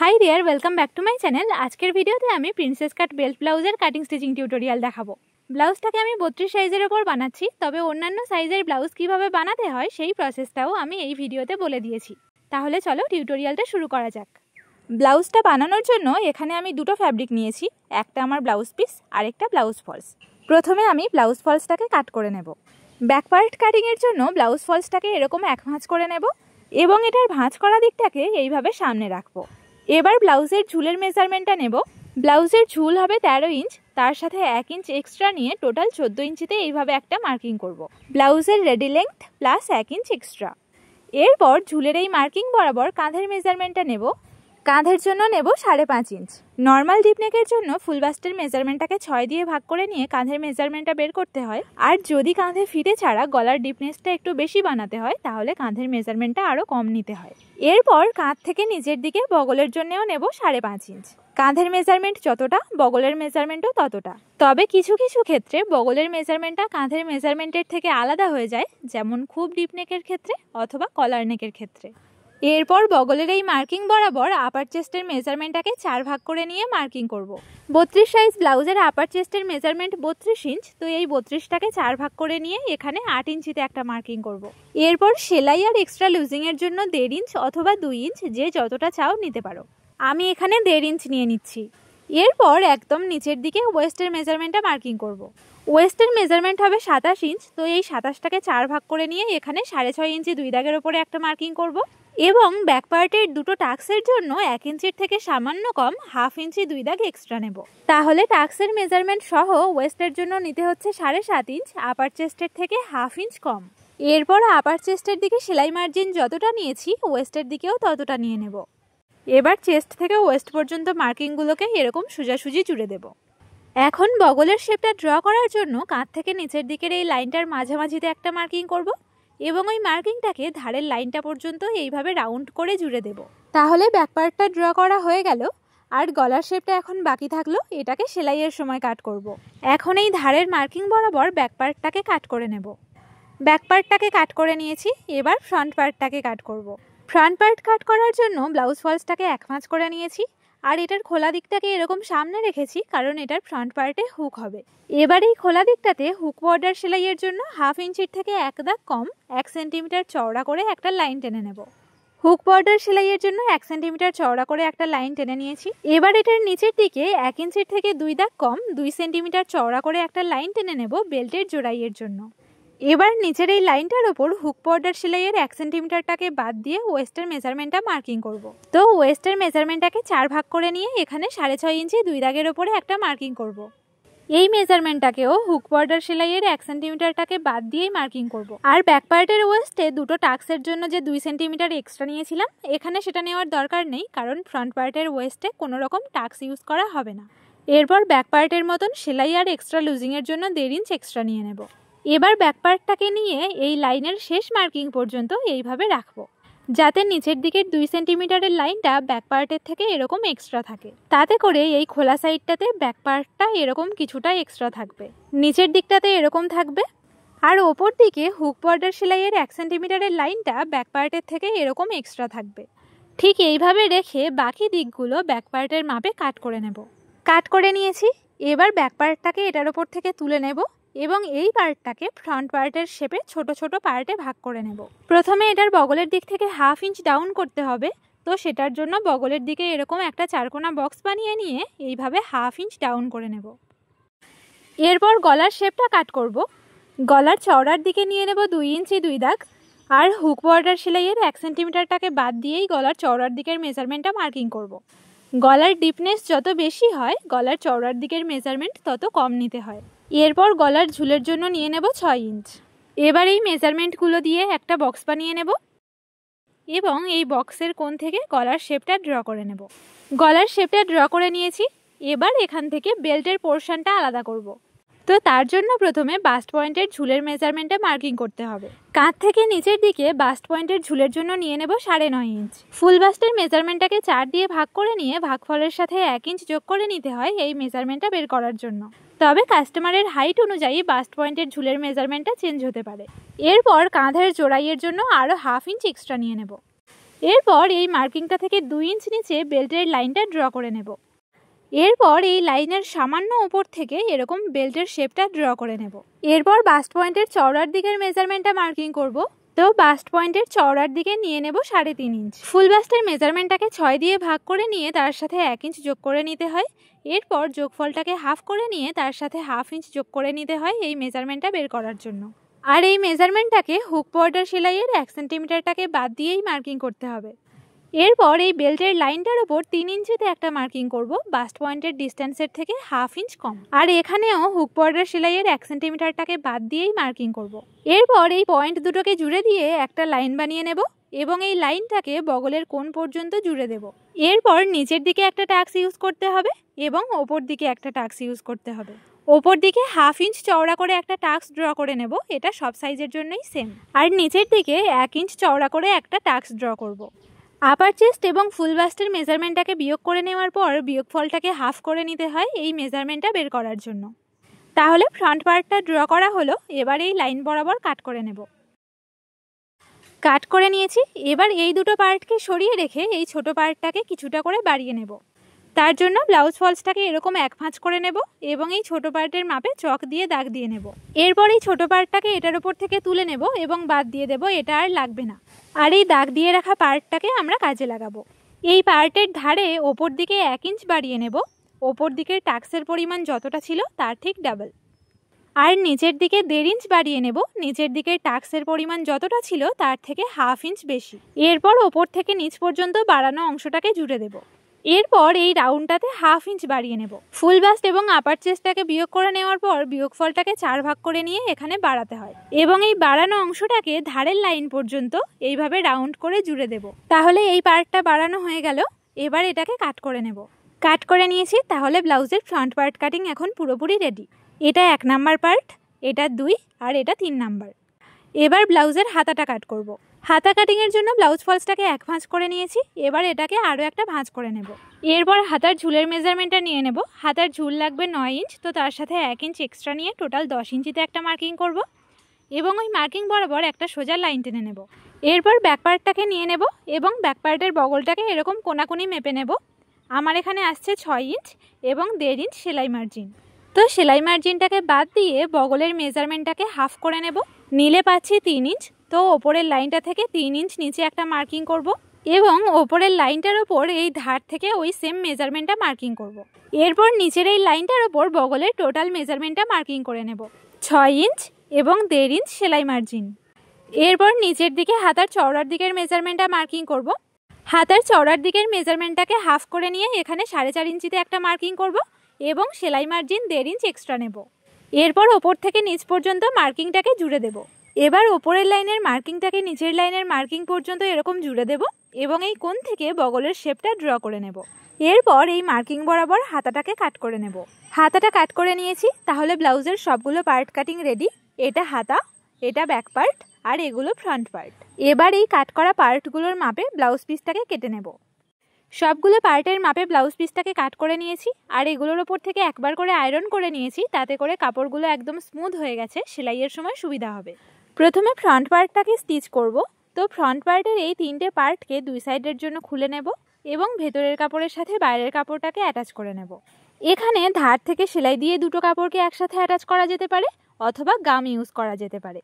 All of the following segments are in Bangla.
High deer, welcome back to my channel. আজকের ভিডিওতে আমি প্রিন্সেস কাট বেল্ট ব্লাউজের কাটিং স্টিচিং টিউটোরিয়াল দেখাবো। ব্লাউজটাকে আমি 32 সাইজের ওপর বানাচ্ছি, তবে অন্যান্য সাইজের ব্লাউজ কিভাবে বানাতে হয় সেই প্রসেসটাও আমি এই ভিডিওতে বলে দিয়েছি। তাহলে চলো টিউটোরিয়ালটা শুরু করা যাক। ব্লাউজটা বানানোর জন্য এখানে আমি দুটো ফ্যাব্রিক নিয়েছি, একটা আমার ব্লাউজ পিস আর একটা ব্লাউজ ফলস। প্রথমে আমি ব্লাউজ ফলসটাকে কাট করে নেব। ব্যাক পার্ট কাটিংয়ের জন্য ব্লাউজ ফলসটাকে এরকম এক ভাঁজ করে নেব এবং এটার ভাঁজ করা দিকটাকে এইভাবে সামনে রাখবো। এবার ব্লাউজের ঝুলের মেজারমেন্টটা নেব। ব্লাউজের ঝুল হবে 13 ইঞ্চ, তার সাথে 1 ইঞ্চ এক্সট্রা নিয়ে টোটাল 14 ইঞ্চিতে এইভাবে একটা মার্কিং করব। ব্লাউজের ready length plus 1 inch extra. এরপর ঝুলের এই মার্কিং বরাবর কাঁধের মেজারমেন্টটা নেব। কাঁধের জন্য নেব 5.5 ইঞ্চ। নর্মাল ডিপনেকের জন্য ফুল বাস্টের মেজারমেন্টটাকে 6 দিয়ে ভাগ করে নিয়ে কাঁধের মেজারমেন্টটা বের করতে হয়। আর যদি কাঁধে ফিতে ছাড়া গলার ডিপনেসটা একটু বেশি বানাতে হয় তাহলে কাঁধের মেজারমেন্টটা আরও কম নিতে হয়। এরপর কাঁধ থেকে নিচের দিকে বগলের জন্যও নেব 5.5 ইঞ্চ। কাঁধের মেজারমেন্ট যতটা বগলের মেজারমেন্টও ততটা। তবে কিছু কিছু ক্ষেত্রে বগলের মেজারমেন্টটা কাঁধের মেজারমেন্টের থেকে আলাদা হয়ে যায়, যেমন খুব ডিপ নেকের ক্ষেত্রে অথবা কলার নেকের ক্ষেত্রে। এরপর বগলের এই মার্কিং বরাবর আপার চেস্টের মেজারমেন্টটাকে 4 ভাগ করে নিয়ে মার্কিং করব। 32 সাইজ ব্লাউজের আপার চেস্টের মেজারমেন্ট 32 ইঞ্চ, তো এই 32টাকে 4 ভাগ করে নিয়ে এখানে 8 ইঞ্চিতে একটা মার্কিং করব। এরপর সেলাই আর এক্সট্রা লুজিংয়ের জন্য 1.5 ইঞ্চ অথবা 2 ইঞ্চ, যে যতটা চাও নিতে পারো। আমি এখানে 1.5 ইঞ্চ নিয়ে নিচ্ছি। এরপর একদম নিচের দিকে ওয়েস্টের মেজারমেন্টটা মার্কিং করব। ওয়েস্টের মেজারমেন্ট হবে 27 ইঞ্চ, তো এই 27টাকে 4 ভাগ করে নিয়ে এখানে 6.5 ইঞ্চি 2 দাগের ওপরে একটা মার্কিং করব। এবং ব্যাক পার্টের দুটো টাক্সের জন্য 1 ইঞ্চির থেকে সামান্য কম 1/2 ইঞ্চি 2 দাগ এক্সট্রা নেব। তাহলে টাক্সের মেজারমেন্ট সহ ওয়েস্টের জন্য নিতে হচ্ছে 7.5 ইঞ্চ, আপার চেস্টের থেকে 1/2 ইঞ্চ কম। এরপর আপার চেস্টের দিকে সেলাই মার্জিন যতটা নিয়েছি ওয়েস্টের দিকেও ততটা নিয়ে নেব। এবার চেস্ট থেকে ওয়েস্ট পর্যন্ত মার্কিংগুলোকে এরকম সোজাসুজি জুড়ে দেব। এখন বগলের শেপটা ড্র করার জন্য কাঁধ থেকে নিচের দিকের এই লাইনটার মাঝামাঝিতে একটা মার্কিং করব এবং ওই মার্কিংটাকে ধারের লাইনটা পর্যন্ত এইভাবে রাউন্ড করে জুড়ে দেব। তাহলে ব্যাক পার্টটা ড্র করা হয়ে গেল। আর গলার শেপটা এখন বাকি থাকলো, এটাকে সেলাইয়ের সময় কাট করব। এখন এই ধারের মার্কিং বরাবর ব্যাক পার্টটাকে কাট করে নেব। ব্যাক পার্টটাকে কাট করে নিয়েছি, এবার ফ্রন্ট পার্টটাকে কাট করব। ফ্রন্ট পার্ট কাট করার জন্য ব্লাউজ ফলসটাকে এক ভাঁজ করে নিয়েছি আর এটার খোলা দিকটাকে এরকম সামনে রেখেছি, কারণ এটার ফ্রন্ট পার্টে হুক হবে। এবার এই খোলা দিকটাতে হুক বর্ডার সেলাইয়ের জন্য 1/2 ইঞ্চির থেকে 1 দাগ কম 1 সেন্টিমিটার চওড়া করে একটা লাইন টেনে নেব। হুক বর্ডার সেলাইয়ের জন্য 1 সেন্টিমিটার চওড়া করে একটা লাইন টেনে নিয়েছি। এবার এটার নিচের দিকে 1 ইঞ্চির থেকে 2 দাগ কম 2 সেন্টিমিটার চওড়া করে একটা লাইন টেনে নেব বেল্টের জোড়াইয়ের জন্য। এবার নিচের এই লাইনটার ওপর হুক বর্ডার সেলাইয়ের 1 সেন্টিমিটারটাকে বাদ দিয়ে ওয়েস্টের মেজারমেন্টটা মার্কিং করব। তো ওয়েস্টের মেজারমেন্টটাকে 4 ভাগ করে নিয়ে এখানে 6.5 ইঞ্চি 2 দাগের ওপরে একটা মার্কিং করব। এই মেজারমেন্টটাকেও হুক বর্ডার সেলাইয়ের 1 সেন্টিমিটারটাকে বাদ দিয়েই মার্কিং করব। আর ব্যাক পার্টের ওয়েস্টে দুটো টাক্সের জন্য যে 2 সেন্টিমিটার এক্সট্রা নিয়েছিলাম এখানে সেটা নেওয়ার দরকার নেই, কারণ ফ্রন্ট পার্টের ওয়েস্টে কোনো রকম টাক্স ইউজ করা হবে না। এরপর ব্যাক পার্টের মতন সেলাই আর এক্সট্রা লুজিংয়ের জন্য 1.5 ইঞ্চ এক্সট্রা নিয়ে নেব। এবার ব্যাক পার্টটাকে নিয়ে এই লাইনের শেষ মার্কিং পর্যন্ত এইভাবে রাখবো, যাতে নিচের দিকের 2 সেন্টিমিটারের লাইনটা ব্যাক পার্টের থেকে এরকম এক্সট্রা থাকে। তাতে করে এই খোলা সাইডটাতে ব্যাক পার্টটা এরকম কিছুটা এক্সট্রা থাকবে, নিচের দিকটাতে এরকম থাকবে। আর ওপর দিকে হুক বর্ডার সেলাইয়ের 1 সেন্টিমিটারের লাইনটা ব্যাক পার্টের থেকে এরকম এক্সট্রা থাকবে। ঠিক এইভাবে রেখে বাকি দিকগুলো ব্যাক পার্টের মাপে কাট করে নেব। কাট করে নিয়েছি, এবার ব্যাক পার্টটাকে এটার ওপর থেকে তুলে নেব এবং এই পার্টটাকে ফ্রন্ট পার্টের শেপে ছোট ছোট পার্টে ভাগ করে নেব। প্রথমে এটার বগলের দিক থেকে 1/2 ইঞ্চ ডাউন করতে হবে, তো সেটার জন্য বগলের দিকে এরকম একটা চারকোনা বক্স বানিয়ে নিয়ে এইভাবে 1/2 ইঞ্চ ডাউন করে নেব। এরপর গলার শেপটা কাট করব। গলার চওড়ার দিকে নিয়ে নেব 2 ইঞ্চি 2 দাগ আর হুক বর্ডার সেলাইয়ের 1 সেন্টিমিটারটাকে বাদ দিয়েই গলার চওড়ার দিকের মেজারমেন্টটা মার্কিং করব। গলার ডিপনেস যত বেশি হয় গলার চওড়ার দিকের মেজারমেন্ট তত কম নিতে হয়। এরপর গলার ঝুলের জন্য নিয়ে নেব 6 ইঞ্চ। এবার এই মেজারমেন্টগুলো দিয়ে একটা বক্স বানিয়ে নেব এবং এই বক্সের কোণ থেকে গলার শেপটা ড্র করে নেব। গলার শেপটা ড্র করে নিয়েছি, এবার এখান থেকে বেল্টের পোর্শনটা আলাদা করব। তো তার জন্য প্রথমে বাস্ট পয়েন্টের ঝুলের মেজারমেন্টে মার্কিং করতে হবে। কাঁধ থেকে নিচের দিকে বাস্ট পয়েন্টের ঝুলের জন্য নিয়ে নেব 9.5 ইঞ্চ। ফুল বাস্টের মেজারমেন্টটাকে 4 দিয়ে ভাগ করে নিয়ে ভাগফলের সাথে 1 ইঞ্চ যোগ করে নিতে হয় এই মেজারমেন্টটা বের করার জন্য। তবে কাস্টমারের হাইট অনুযায়ী বাস্ট পয়েন্টের ঝুলের মেজারমেন্টটা চেঞ্জ হতে পারে। এরপর কাঁধের জোড়াইয়ের জন্য আরও 1/2 ইঞ্চ এক্সট্রা নিয়ে নেব। এরপর এই মার্কিংটা থেকে 2 ইঞ্চ নিচে বেল্টের লাইনটা ড্র করে নেব। এরপর এই লাইনের সামান্য উপর থেকে এরকম বেল্টের শেপটা ড্র করে নেব। এরপর বাস্ট পয়েন্টের চওড়ার দিকের মেজারমেন্টটা মার্কিং করব। তো বাস্ট পয়েন্টের চওড়ার দিকে নিয়ে নেব 3.5 ইঞ্চ। ফুল বাস্টের মেজারমেন্টটাকে 6 দিয়ে ভাগ করে নিয়ে তার সাথে 1 ইঞ্চ যোগ করে নিতে হয়। এরপর যোগফলটাকে হাফ করে নিয়ে তার সাথে 1/2 ইঞ্চ যোগ করে নিতে হয় এই মেজারমেন্টটা বের করার জন্য। আর এই মেজারমেন্টটাকে হুক বর্ডার সেলাইয়ের 1 সেন্টিমিটারটাকে বাদ দিয়েই মার্কিং করতে হবে। এরপর এই বেল্টের লাইনটার উপর 3 ইঞ্চিতে একটা মার্কিং করব বাস্ট পয়েন্টের ডিস্টেন্সের থেকে 1/2 ইঞ্চ কম। আর এখানেও হুক বর্ডার সেলাইয়ের 1 সেন্টিমিটারটাকে বাদ দিয়েই মার্কিং করব। এরপর এই পয়েন্ট দুটোকে জুড়ে দিয়ে একটা লাইন বানিয়ে নেব এবং এই লাইনটাকে বগলের কোণ পর্যন্ত জুড়ে দেব। এরপর নিচের দিকে একটা টাক্স ইউজ করতে হবে এবং ওপর দিকে একটা টাক্স ইউজ করতে হবে। ওপর দিকে 1/2 ইঞ্চ চওড়া করে একটা টাক্স ড্র করে নেব, এটা সব সাইজের জন্যই সেম। আর নিচের দিকে 1 ইঞ্চ চওড়া করে একটা টাক্স ড্র করব। আপার চেস্ট এবং ফুল বাস্টের মেজারমেন্টটাকে বিয়োগ করে নেওয়ার পর বিয়োগফলটাকে হাফ করে নিতে হয় এই মেজারমেন্টটা বের করার জন্য। তাহলে ফ্রন্ট পার্টটা ড্র করা হলো। এবার এই লাইন বরাবর কাট করে নেব। কাট করে নিয়েছি। এবার এই দুটো পার্টকে সরিয়ে রেখে এই ছোট পার্টটাকে কিছুটা করে বাড়িয়ে নেব। তার জন্য ব্লাউজ ফলসটাকে এরকম 1 ভাঁজ করে নেব এবং এই ছোট পার্টের মাপে চক দিয়ে দাগ দিয়ে নেব। এরপর এই ছোট পার্টটাকে এটার উপর থেকে তুলে নেব এবং বাদ দিয়ে দেব, এটা আর লাগবে না। আর এই দাগ দিয়ে রাখা পার্টটাকে আমরা কাজে লাগাবো। এই পার্টের ধারে ওপর দিকে 1 ইঞ্চ বাড়িয়ে নেব, ওপর দিকের টাক্সের পরিমাণ যতটা ছিল তার ঠিক ডাবল। আর নিচের দিকে 1.5 ইঞ্চ বাড়িয়ে নেব, নিচের দিকের টাক্সের পরিমাণ যতটা ছিল তার থেকে 1/2 ইঞ্চ বেশি। এরপর ওপর থেকে নিচ পর্যন্ত বাড়ানো অংশটাকে জুড়ে দেব। এরপর এই রাউন্ডটাতে 1/2 ইঞ্চ বাড়িয়ে নেব। ফুল বাস্ট এবং আপার চেস্টটাকে বিয়োগ করে নেওয়ার পর বিয়োগফলটাকে 4 ভাগ করে নিয়ে এখানে বাড়াতে হয় এবং এই বাড়ানো অংশটাকে ধারের লাইন পর্যন্ত এইভাবে রাউন্ড করে জুড়ে দেব। তাহলে এই পার্টটা বাড়ানো হয়ে গেল। এবার এটাকে কাট করে নেব। কাট করে নিয়েছি। তাহলে ব্লাউজের ফ্রন্ট পার্ট কাটিং এখন পুরোপুরি রেডি। এটা 1 নাম্বার পার্ট, এটা 2 আর এটা 3 নাম্বার। এবার ব্লাউজের হাতাটা কাট করব। হাতা কাটিংয়ের জন্য ব্লাউজ ফলসটাকে 1 ভাঁজ করে নিয়েছি। এবার এটাকে আরও একটা ভাঁজ করে নেব। এরপর হাতার ঝুলের মেজারমেন্টটা নিয়ে নেব। হাতার ঝুল লাগবে 9 ইঞ্চ, তো তার সাথে 1 ইঞ্চ এক্সট্রা নিয়ে টোটাল 10 ইঞ্চিতে একটা মার্কিং করব এবং ওই মার্কিং বরাবর একটা সোজা লাইন টেনে নেব। এরপর ব্যাক পার্টটাকে নিয়ে নেব এবং ব্যাক পার্টের বগলটাকে এরকম কোনাকুনি মেপে নেব। আমার এখানে আসছে 6 ইঞ্চ এবং 1.5 ইঞ্চ সেলাই মার্জিন। তো সেলাই মার্জিনটাকে বাদ দিয়ে বগলের মেজারমেন্টটাকে হাফ করে নেব। নিলে পাচ্ছি 3 ইঞ্চ, তো ওপরের লাইনটা থেকে 3 ইঞ্চ নিচে একটা মার্কিং করব এবং ওপরের লাইনটার ওপর এই ধার থেকে ওই সেম মেজারমেন্টটা মার্কিং করব। এরপর নিচের এই লাইনটার ওপর বগলের টোটাল মেজারমেন্টটা মার্কিং করে নেব। 6 ইঞ্চ এবং 1.5 ইঞ্চ সেলাই মার্জিন। এরপর নিচের দিকে হাতার চওড়ার দিকের মেজারমেন্টটা মার্কিং করব। হাতার চওড়ার দিকের মেজারমেন্টটাকে হাফ করে নিয়ে এখানে 4.5 ইঞ্চিতে একটা মার্কিং করব এবং সেলাই মার্জিন 1.5 ইঞ্চ এক্সট্রা নেব। এরপর ওপর থেকে নিচ পর্যন্ত মার্কিংটাকে জুড়ে দেব। এবার ওপরের লাইনের মার্কিংটাকে নিচের লাইনের মার্কিং পর্যন্ত এরকম জুড়ে দেব এবং এই কোণ থেকে বগলের শেপটা ড্র করে নেব। এরপর এই মার্কিং বরাবর হাতাটাকে কাট করে নেব। হাতাটা কাট করে নিয়েছি। তাহলে ব্লাউজের সবগুলো পার্ট কাটিং রেডি। এটা হাতা, এটা ব্যাক পার্ট আর এগুলো ফ্রন্ট পার্ট। এবার এই কাট করা পার্টগুলোর মাপে ব্লাউজ পিসটাকে কেটে নেব। সবগুলো পার্টের মাপে ব্লাউজ পিসটাকে কাট করে নিয়েছি আর এগুলোর ওপর থেকে একবার করে আয়রন করে নিয়েছি, তাতে করে কাপড়গুলো একদম স্মুথ হয়ে গেছে, সেলাইয়ের সময় সুবিধা হবে। প্রথমে ফ্রন্ট পার্টটাকে স্টিচ করব। তো ফ্রন্ট পার্টের এই 3টে পার্টকে 2 সাইডের জন্য খুলে নেব এবং ভেতরের কাপড়ের সাথে বাইরের কাপড়টাকে অ্যাটাচ করে নেব। এখানে ধার থেকে সেলাই দিয়ে দুটো কাপড়কে একসাথে অ্যাটাচ করা যেতে পারে অথবা গাম ইউজ করা যেতে পারে।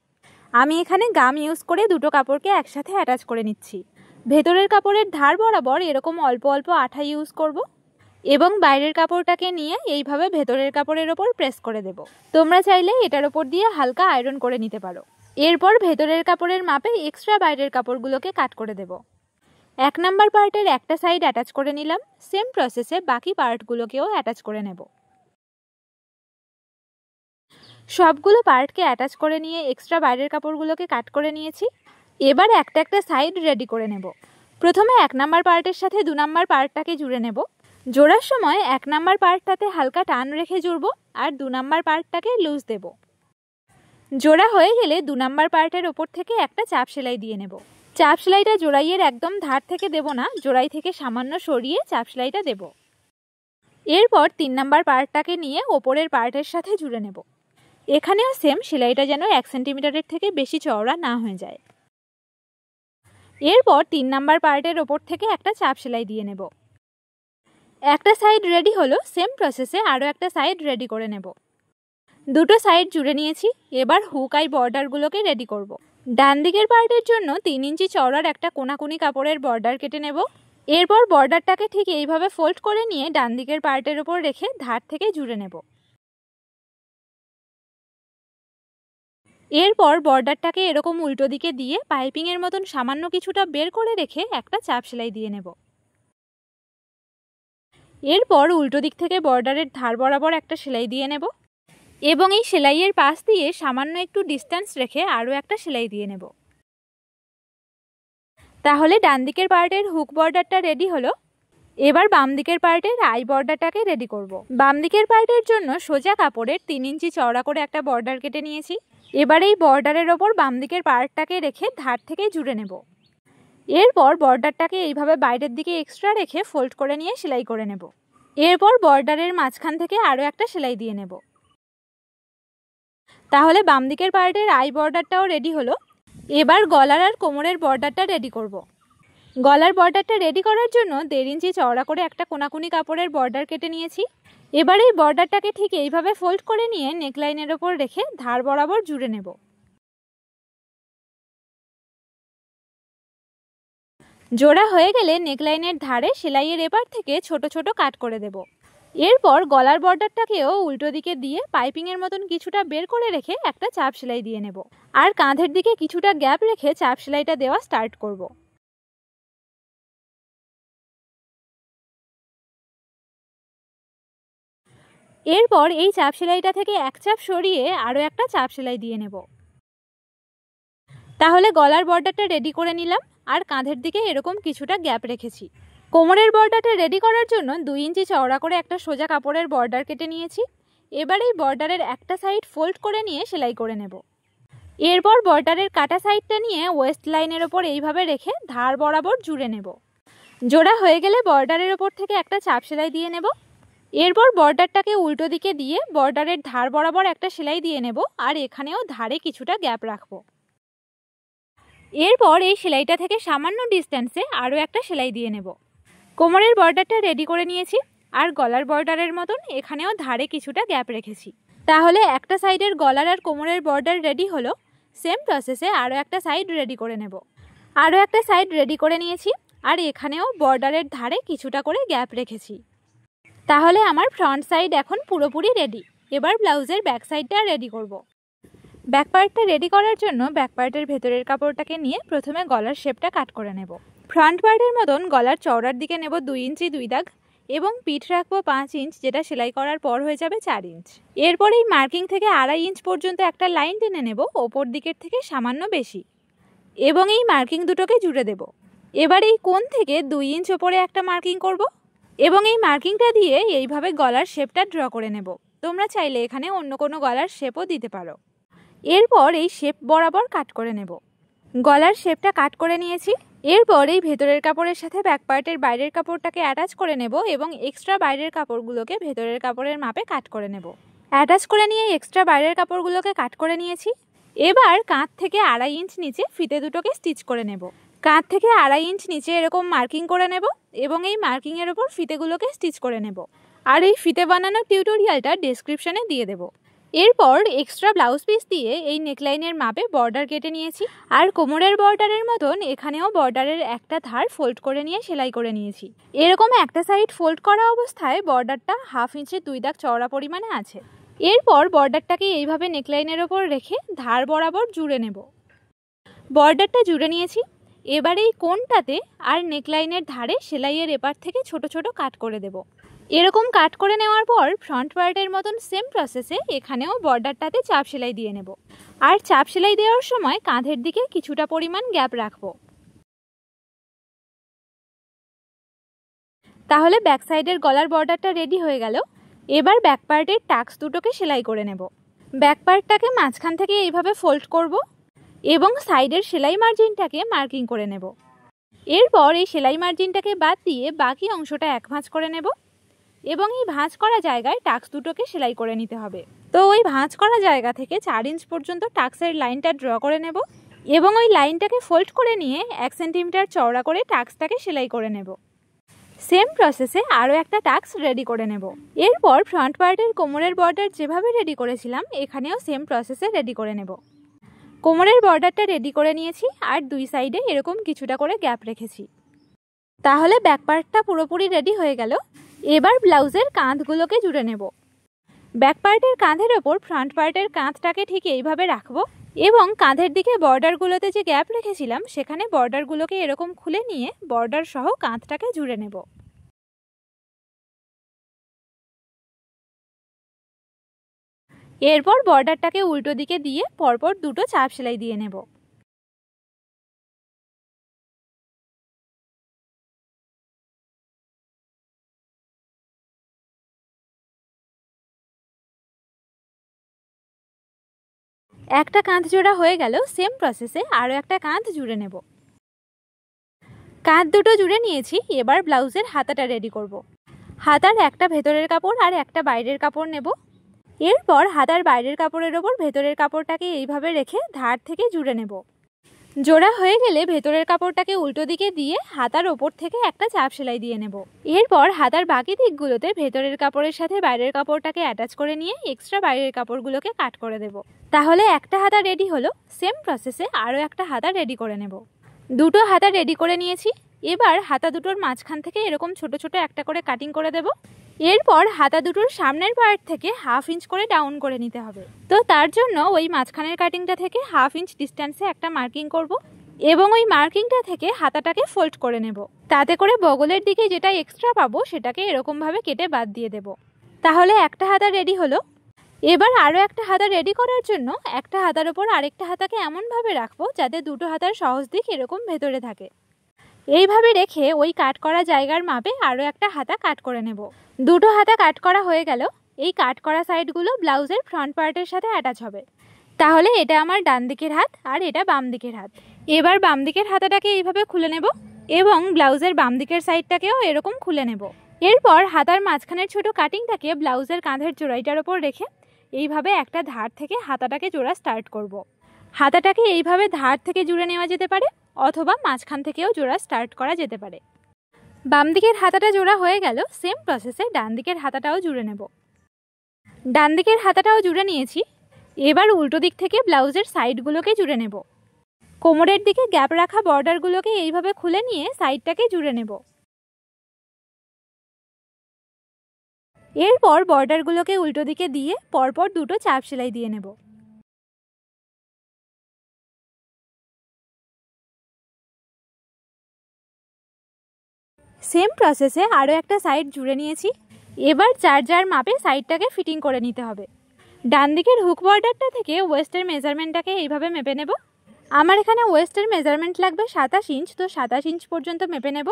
আমি এখানে গাম ইউজ করে দুটো কাপড়কে একসাথে অ্যাটাচ করে নিচ্ছি। ভেতরের কাপড়ের ধার বরাবর এরকম অল্প অল্প আঠা ইউজ করব এবং বাইরের কাপড়টাকে নিয়ে এইভাবে ভেতরের কাপড়ের ওপর প্রেস করে দেব। তোমরা চাইলে এটার ওপর দিয়ে হালকা আয়রন করে নিতে পারো। এরপর ভেতরের কাপড়ের মাপে এক্সট্রা বাইরের কাপড়গুলোকে কাট করে দেব। 1 নাম্বার পার্টের একটা সাইড অ্যাটাচ করে নিলাম। সেম প্রসেসে বাকি পার্টগুলোকেও অ্যাটাচ করে নেব। সবগুলো পার্টকে অ্যাটাচ করে নিয়ে এক্সট্রা বাইরের কাপড়গুলোকে কাট করে নিয়েছি। এবার একটা একটা সাইড রেডি করে নেব। প্রথমে 1 নাম্বার পার্টের সাথে 2 নাম্বার পার্টটাকে জুড়ে নেব। জোড়ার সময় 1 নাম্বার পার্টটাতে হালকা টান রেখে জুড়ব আর 2 নাম্বার পার্টটাকে লুজ দেব। জোড়া হয়ে গেলে 2 নাম্বার পার্টের ওপর থেকে একটা চাপ সেলাই দিয়ে নেব। চাপ সেলাইটা জোড়াইয়ের একদম ধার থেকে দেব না, জোড়াই থেকে সামান্য সরিয়ে চাপ সেলাইটা দেব। এরপর 3 নাম্বার পার্টটাকে নিয়ে ওপরের পার্টের সাথে জুড়ে নেব। এখানেও সেম, সেলাইটা যেন 1 সেন্টিমিটারের থেকে বেশি চওড়া না হয়ে যায়। এরপর 3 নাম্বার পার্টের ওপর থেকে একটা চাপ সেলাই দিয়ে নেব। একটা সাইড রেডি হলো, সেম প্রসেসে আরও একটা সাইড রেডি করে নেব। দুটো সাইড জুড়ে নিয়েছি। এবার হুক আই বর্ডারগুলোকে রেডি করব। ডান দিকের পার্টের জন্য 3 ইঞ্চি চওড়ার একটা কোনাকুনি কাপড়ের বর্ডার কেটে নেব। এরপর বর্ডারটাকে ঠিক এইভাবে ফোল্ড করে নিয়ে ডান দিকের পার্টের ওপর রেখে ধার থেকে জুড়ে নেব। এরপর বর্ডারটাকে এরকম উল্টো দিকে দিয়ে পাইপিংয়ের মতন সামান্য কিছুটা বের করে রেখে একটা চাপ সেলাই দিয়ে নেব। এরপর উল্টো দিক থেকে বর্ডারের ধার বরাবর একটা সেলাই দিয়ে নেব এবং এই সেলাইয়ের পাশ দিয়ে সামান্য একটু ডিস্টেন্স রেখে আরও একটা সেলাই দিয়ে নেব। তাহলে ডান দিকের পার্টের হুক বর্ডারটা রেডি হলো। এবার বাম দিকের পার্টের আই বর্ডারটাকে রেডি করব। বাম দিকের পার্টের জন্য সোজা কাপড়ের 3 ইঞ্চি চওড়া করে একটা বর্ডার কেটে নিয়েছি। এবার এই বর্ডারের ওপর বাম দিকের পার্টটাকে রেখে ধার থেকে জুড়ে নেব। এরপর বর্ডারটাকে এইভাবে বাইরের দিকে এক্সট্রা রেখে ফোল্ড করে নিয়ে সেলাই করে নেব। এরপর বর্ডারের মাঝখান থেকে আরও একটা সেলাই দিয়ে নেব। তাহলে বাম দিকের পার্টের আই বর্ডারটাও রেডি হলো। এবার গলার আর কোমরের বর্ডারটা রেডি করব। গলার বর্ডারটা রেডি করার জন্য 1.5 ইঞ্চি চওড়া করে একটা কোনাকুনি কাপড়ের বর্ডার কেটে নিয়েছি। এবার এই বর্ডারটাকে ঠিক এইভাবে ফোল্ড করে নিয়ে নেকলাইনের ওপর রেখে ধার বরাবর জুড়ে নেব। জোড়া হয়ে গেলে নেকলাইনের ধারে সেলাইয়ের এপার থেকে ছোট ছোট কাট করে দেব। এরপর গলার বর্ডারটাকেও উল্টো দিকে দিয়ে পাইপিংয়ের মতন কিছুটা বের করে রেখে একটা চাপ সেলাই দিয়ে নেব আর কাঁধের দিকে কিছুটা গ্যাপ রেখে চাপ সেলাইটা দেওয়া স্টার্ট করব। এরপর এই চাপ সেলাইটা থেকে এক চাপ সরিয়ে আরও একটা চাপ সেলাই দিয়ে নেব। তাহলে গলার বর্ডারটা রেডি করে নিলাম আর কাঁধের দিকে এরকম কিছুটা গ্যাপ রেখেছি। কোমরের বর্ডারটা রেডি করার জন্য 2 ইঞ্চি চওড়া করে একটা সোজা কাপড়ের বর্ডার কেটে নিয়েছি। এবার এই বর্ডারের একটা সাইড ফোল্ড করে নিয়ে সেলাই করে নেব। এরপর বর্ডারের কাটা সাইডটা নিয়ে ওয়েস্ট লাইনের ওপর এইভাবে রেখে ধার বরাবর জুড়ে নেব। জোড়া হয়ে গেলে বর্ডারের ওপর থেকে একটা চাপ সেলাই দিয়ে নেব। এরপর বর্ডারটাকে উল্টো দিকে দিয়ে বর্ডারের ধার বরাবর একটা সেলাই দিয়ে নেব আর এখানেও ধারে কিছুটা গ্যাপ রাখবো। এরপর এই সেলাইটা থেকে সামান্য ডিস্টেন্সে আরও একটা সেলাই দিয়ে নেব। কোমরের বর্ডারটা রেডি করে নিয়েছি আর গলার বর্ডারের মতন এখানেও ধারে কিছুটা গ্যাপ রেখেছি। তাহলে একটা সাইডের গলার আর কোমরের বর্ডার রেডি হলো। সেম প্রসেসে আরও একটা সাইড রেডি করে নেব। আরও একটা সাইড রেডি করে নিয়েছি আর এখানেও বর্ডারের ধারে কিছুটা করে গ্যাপ রেখেছি। তাহলে আমার ফ্রন্ট সাইড এখন পুরোপুরি রেডি। এবার ব্লাউজের ব্যাক সাইডটা রেডি করব। ব্যাক পার্টটা রেডি করার জন্য ব্যাক পার্টের ভেতরের কাপড়টাকে নিয়ে প্রথমে গলার শেপটা কাট করে নেব। ফ্রন্ট পার্টের মতন গলার চওড়ার দিকে নেব 2 ইঞ্চি 2 দাগ এবং পিঠ রাখবো 5 ইঞ্চ, যেটা সেলাই করার পর হয়ে যাবে 4 ইঞ্চ। এরপর এই মার্কিং থেকে 2.5 ইঞ্চ পর্যন্ত একটা লাইন টেনে নেব ওপর দিকের থেকে সামান্য বেশি এবং এই মার্কিং দুটোকে জুড়ে দেব। এবার এই কোণ থেকে 2 ইঞ্চ ওপরে একটা মার্কিং করব এবং এই মার্কিংটা দিয়ে এইভাবে গলার শেপটা ড্র করে নেব। তোমরা চাইলে এখানে অন্য কোনো গলার শেপও দিতে পারো। এরপর এই শেপ বরাবর কাট করে নেব। গলার শেপটা কাট করে নিয়েছি। এরপর এই ভেতরের কাপড়ের সাথে ব্যাক পার্টের বাইরের কাপড়টাকে অ্যাটাচ করে নেব এবং এক্সট্রা বাইরের কাপড়গুলোকে ভেতরের কাপড়ের মাপে কাট করে নেব। অ্যাটাচ করে নিয়ে এক্সট্রা বাইরের কাপড়গুলোকে কাট করে নিয়েছি। এবার কাঁধ থেকে 2.5 ইঞ্চ নিচে ফিতে দুটোকে স্টিচ করে নেব। কাঁধ থেকে 2.5 ইঞ্চ নিচে এরকম মার্কিং করে নেব এবং এই মার্কিংয়ের ওপর ফিতেগুলোকে স্টিচ করে নেব। আর এই ফিতে বানানোর টিউটোরিয়ালটা ডেসক্রিপশনে দিয়ে দেব। এরপর এক্সট্রা ব্লাউজ পিস দিয়ে এই নেকলাইনের মাপে বর্ডার কেটে নিয়েছি আর কোমরের বর্ডারের মতন এখানেও বর্ডারের একটা ধার ফোল্ড করে নিয়ে সেলাই করে নিয়েছি। এরকম একটা সাইড ফোল্ড করা অবস্থায় বর্ডারটা 1/2 ইঞ্চের 2 দাগ চওড়া পরিমাণে আছে। এরপর বর্ডারটাকে এইভাবে নেকলাইনের ওপর রেখে ধার বরাবর জুড়ে নেব। বর্ডারটা জুড়ে নিয়েছি। এবার এই কোণটাতে আর নেকলাইনের ধারে সেলাইয়ের এপার থেকে ছোট ছোট কাট করে দেব। এরকম কাট করে নেওয়ার পর ফ্রন্ট পার্টের মতন সেম প্রসেসে এখানেও বর্ডারটাতে চাপ সেলাই দিয়ে নেব আর চাপ সেলাই দেওয়ার সময় কাঁধের দিকে কিছুটা পরিমাণ গ্যাপ রাখবো। তাহলে ব্যাক সাইডের গলার বর্ডারটা রেডি হয়ে গেল। এবার ব্যাক পার্টের টাক্স দুটোকে সেলাই করে নেব। ব্যাক পার্টটাকে মাঝখান থেকে এইভাবে ফোল্ড করব এবং সাইডের সেলাই মার্জিনটাকে মার্কিং করে নেব। এরপর এই সেলাই মার্জিনটাকে বাদ দিয়ে বাকি অংশটা এক ভাঁজ করে নেব এবং এই ভাঁজ করা জায়গায় টাক্স দুটোকে সেলাই করে নিতে হবে। তো ওই ভাঁজ করা জায়গা থেকে 4 ইঞ্চ পর্যন্ত টাক্সের লাইনটা ড্র করে নেব। এবং ওই লাইনটাকে ফোল্ড করে নিয়ে 1 সেন্টিমিটার চওড়া করে টাক্সটাকে সেলাই করে নেব। সেম প্রসেসে আরও একটা টাক্স রেডি করে নেব। এরপর ফ্রন্ট পার্টের কোমরের বর্ডার যেভাবে রেডি করেছিলাম এখানেও সেম প্রসেসে রেডি করে নেব। কোমরের বর্ডারটা রেডি করে নিয়েছি আর দুই সাইডে এরকম কিছুটা করে গ্যাপ রেখেছি। তাহলে ব্যাক পার্টটা পুরোপুরি রেডি হয়ে গেল। এবার ব্লাউজের কাঁধগুলোকে জুড়ে নেব। ব্যাক পার্টের কাঁধের ওপর ফ্রন্ট পার্টের কাঁধটাকে ঠিক এইভাবে রাখবো এবং কাঁধের দিকে বর্ডারগুলোতে যে গ্যাপ রেখেছিলাম সেখানে বর্ডারগুলোকে এরকম খুলে নিয়ে বর্ডার সহ কাঁধটাকে জুড়ে নেব। এরপর বর্ডারটাকে উল্টো দিকে দিয়ে পরপর দুটো চাপ সেলাই দিয়ে নেব। একটা কাঁধ জোড়া হয়ে গেল। সেম প্রসেসে আরও একটা কাঁধ জুড়ে নেব। কাঁধ দুটো জুড়ে নিয়েছি। এবার ব্লাউজের হাতাটা রেডি করব। হাতার একটা ভেতরের কাপড় আর একটা বাইরের কাপড় নেব। এরপর হাতার বাইরের কাপড়ের ওপর ভেতরের কাপড়টাকে এইভাবে রেখে ধার থেকে জুড়ে নেব। জোড়া হয়ে গেলে ভেতরের কাপড়টাকে উল্টো দিকে দিয়ে হাতার ওপর থেকে একটা চাপ সেলাই দিয়ে নেব। এরপর হাতার বাকি দিকগুলোতে ভেতরের কাপড়ের সাথে বাইরের কাপড়টাকে অ্যাটাচ করে নিয়ে এক্সট্রা বাইরের কাপড়গুলোকে কাট করে দেব। তাহলে একটা হাতা রেডি হলো। সেম প্রসেসে আরও একটা হাতা রেডি করে নেব। দুটো হাতা রেডি করে নিয়েছি। এবার হাতা দুটোর মাঝখান থেকে এরকম ছোট ছোট একটা করে কাটিং করে দেব। এরপর হাতা দুটোর সামনের পার্ট থেকে 1/2 ইঞ্চ করে ডাউন করে নিতে হবে। তো তার জন্য ওই মাঝখানের কাটিংটা থেকে 1/2 ইঞ্চ ডিস্টেন্সে একটা মার্কিং করব এবং ওই মার্কিংটা থেকে হাতাটাকে ফোল্ড করে নেব। তাতে করে বগলের দিকে যেটা এক্সট্রা পাবো সেটাকে এরকমভাবে কেটে বাদ দিয়ে দেব। তাহলে একটা হাতা রেডি হলো। এবার আরও একটা হাতা রেডি করার জন্য একটা হাতার ওপর আরেকটা হাতাকে এমনভাবে রাখবো যাতে দুটো হাতার সহজ দিক এরকম ভেতরে থাকে। এইভাবে রেখে ওই কাট করা জায়গার মাপে আরও একটা হাতা কাট করে নেব। দুটো হাতা কাট করা হয়ে গেল। এই কাট করা সাইডগুলো ব্লাউজের ফ্রন্ট পার্টের সাথে অ্যাটাচ হবে। তাহলে এটা আমার ডান দিকের হাত আর এটা বাম দিকের হাত। এবার বাম দিকের হাতাটাকে এইভাবে খুলে নেব এবং ব্লাউজের বাম দিকের সাইডটাকেও এরকম খুলে নেব। এরপর হাতার মাঝখানের ছোট কাটিংটাকে ব্লাউজের কাঁধের জোড়াইটার ওপর রেখে এইভাবে একটা ধার থেকে হাতাটাকে জোড়া স্টার্ট করব। হাতাটাকে এইভাবে ধার থেকে জুড়ে নেওয়া যেতে পারে অথবা মাঝখান থেকেও জোড়া স্টার্ট করা যেতে পারে। বাম দিকের হাতাটা জোড়া হয়ে গেল। সেম প্রসেসে ডান দিকের হাতাটাও জুড়ে নেব। ডান দিকের হাতাটাও জুড়ে নিয়েছি। এবার উল্টো দিক থেকে ব্লাউজের সাইডগুলোকে জুড়ে নেব। কোমরের দিকে গ্যাপ রাখা বর্ডারগুলোকে এইভাবে খুলে নিয়ে সাইডটাকে জুড়ে নেব। এরপর বর্ডারগুলোকে উল্টো দিকে দিয়ে পরপর দুটো চাপ সেলাই দিয়ে নেব। সেম প্রসেসে আরও একটা সাইড জুড়ে নিয়েছি। এবার যার মাপে সাইডটাকে ফিটিং করে নিতে হবে। ডান দিকের হুক বর্ডারটা থেকে ওয়েস্টের মেজারমেন্টটাকে এইভাবে মেপে নেব। আমার এখানে ওয়েস্টের মেজারমেন্ট লাগবে 27 ইঞ্চ, তো 27 ইঞ্চ পর্যন্ত মেপে নেব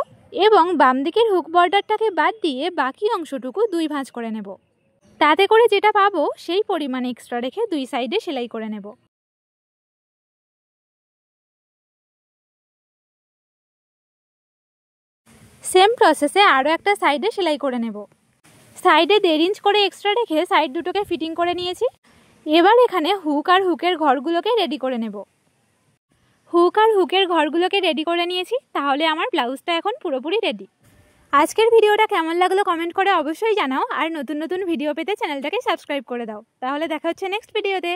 এবং বাম দিকের হুক বর্ডারটাকে বাদ দিয়ে বাকি অংশটুকু 2 ভাঁজ করে নেব। তাতে করে যেটা পাবো সেই পরিমাণে এক্সট্রা রেখে দুই সাইডে সেলাই করে নেব। সেম প্রসেসে আরও একটা সাইডে সেলাই করে নেব। সাইডে 1.5 ইঞ্চ করে এক্সট্রা রেখে সাইড দুটোকে ফিটিং করে নিয়েছি। এবার এখানে হুক আর হুকের ঘরগুলোকে রেডি করে নেব। হুক আর হুকের ঘরগুলোকে রেডি করে নিয়েছি। তাহলে আমার ব্লাউজটা এখন পুরোপুরি রেডি। আজকের ভিডিওটা কেমন লাগলো কমেন্ট করে অবশ্যই জানাও আর নতুন নতুন ভিডিও পেতে চ্যানেলটাকে সাবস্ক্রাইব করে দাও। তাহলে দেখা হচ্ছে নেক্সট ভিডিওতে।